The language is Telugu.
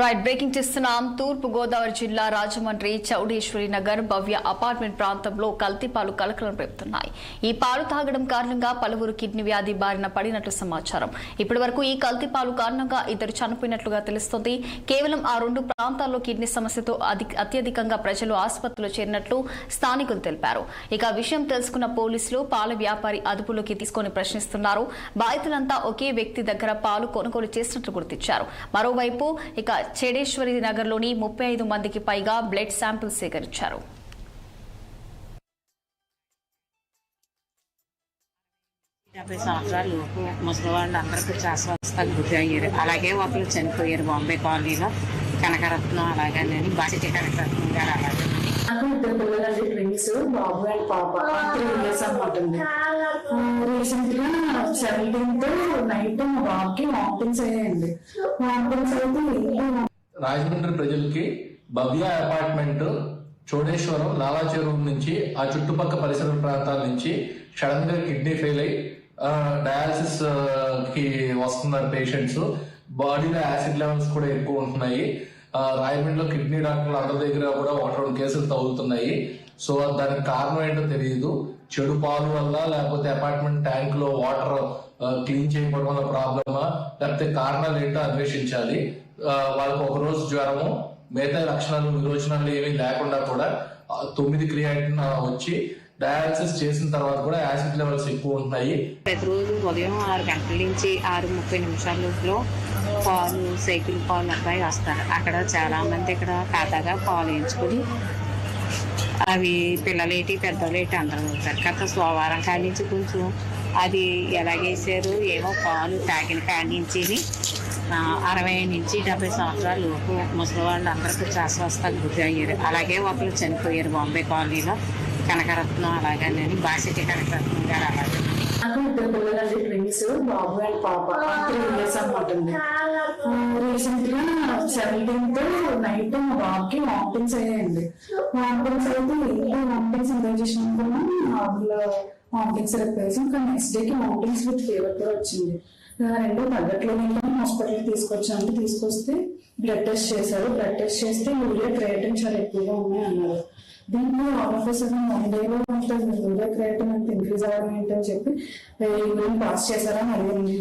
రైట్ బ్రేకింగ్ చేస్తున్నాం. తూర్పు గోదావరి జిల్లా రాజమండ్రి చౌడేశ్వరి నగర్ భవ్య అపార్ట్మెంట్ ప్రాంతంలో కల్తీ పాలు కలకలం రేపుతున్నాయి. ఈ పాలు తాగడం కారణంగా పలువురు కిడ్నీ వ్యాధి బారిన పడినట్లు సమాచారం. ఇప్పటి వరకు ఈ కల్తీ పాలు కారణంగా ఇద్దరు చనిపోయినట్లుగా తెలుస్తోంది. కేవలం ఆ రెండు ప్రాంతాల్లో కిడ్నీ సమస్యతో అత్యధికంగా ప్రజలు ఆసుపత్రిలో చేరినట్లు స్థానికులు తెలిపారు. ఇక విషయం తెలుసుకున్న పోలీసులు పాల వ్యాపారి అదుపులోకి తీసుకుని ప్రశ్నిస్తున్నారు. బాధితులంతా ఒకే వ్యక్తి దగ్గర పాలు కొనుగోలు చేసినట్లు గుర్తించారు. మరోవైపు ఇక చౌడేశ్వరి నగర్లోని 35 మందికి పైగా బ్లడ్ శాంపిల్ సేకరించారు. సంవత్సరాలు ముసలి వాళ్ళు అందరికీ శ్వాసకోశాలకు గురి అయ్యారు. అలాగే ఒకరు చనిపోయారు బాంబే కాలనీలో. కనకరత్నం అలాగే బాధ్యత కనకరత్నం గారు అలాగే ఇద్దరు పిల్లలండి, ట్విన్స్, బాబు అండ్ పాప. 3 years అన్నమాట. రీసెంట్ గా 17th నైట్ మా బాబుకి వామిటింగ్స్ అయ్యాయండి. వామిటింగ్స్ అయితే రాజమండ్రి ప్రజలకి భవ్య అపార్ట్మెంట్ చౌడేశ్వరం లాలా చెరువు నుంచి ఆ చుట్టుపక్కల పరిసర ప్రాంతాల నుంచి సడన్ గా కిడ్నీ ఫెయిల్ అయ్యి డయాలసిస్ కి వస్తున్నారు పేషెంట్స్. బాడీలో యాసిడ్ లెవెల్స్ కూడా ఎక్కువ ఉంటున్నాయి. రాయమండ్రిలో కిడ్నీ డాక్టర్లు అందరి దగ్గర కూడా 1-2 కేసులు తగులుతున్నాయి. సో దానికి కారణం ఏంటో తెలియదు. చెడు పాలు వల్ల, లేకపోతే అపార్ట్మెంట్ ట్యాంక్ లో వాటర్ క్లీన్ చేయకపోవడం వల్ల ప్రాబ్లమా, లేకపోతే కారణాలు ఏంటో అన్వేషించాలి. వాళ్ళకి ఒక రోజు జ్వరము, మిగతా లక్షణాలు విరోచనాలు ఏమీ లేకుండా కూడా 9 క్రియాటిన్ వచ్చి డయాలసిస్ చేసిన తర్వాత కూడా యాసిడ్ లెవెల్స్ ఎక్కువ ఉంటున్నాయి. ప్రతిరోజు ఉదయం 6 గంటల నుంచి 6:30 పాలు సైకిల్ పాలు అబ్బాయి వస్తారు. అక్కడ చాలా మంది ఇక్కడ ఖాతాగా పాలు వేయించుకుని అవి పిల్లలేటి పెద్దలేటి అందరూ అవుతారు. గత సోమవారం కాడి నుంచి కొంచెం అది ఎలాగేసారు ఏమో పాలు తాగిన కాడి నుంచి 60 నుంచి 70 సంవత్సరాలు ముసలి వాళ్ళు అందరికీ శ్వాసకోశాలకు గురి అయ్యారు. అలాగే ఒకరు చనిపోయారు బాంబే కాలనీలో. కనకరత్నం అలాగే బాధ్యత కనకరత్నం గారు అలాగే ఇద్దరు పిల్లలండి, ట్విన్స్, బాబు అండ్ పాప. 3 years అన్నమాట. రీసెంట్ గా 17th నైట్ మా బాబుకి వామిటింగ్స్ అయ్యాయండి. వామిటింగ్స్ అయితే వామిటింగ్స్ ఎంజాయ్ చేసినప్పుడు నార్మల్ వామిటింగ్స్ చెప్పేసి ఇంకా నెక్స్ట్ డేకి వామిటింగ్స్ విత్ ఫీవర్ కూడా వచ్చింది. రెండు తగ్గట్లేదు. హాస్పిటల్కి తీసుకొస్తే బ్లడ్ టెస్ట్ చేశారు. బ్లడ్ టెస్ట్ చేస్తే యూరియా క్రియేటిన్ చాలా ఎక్కువగా ఉన్నాయి అన్నారు. దీంట్లో ఆఫీసర్ 1 డేలో యూరియా క్రియేటిన్ అంత ఇంక్రీజ్ అవ్వడం ఏంటని చెప్పి యూరిన్ పాస్ చేశారని అడిగింది.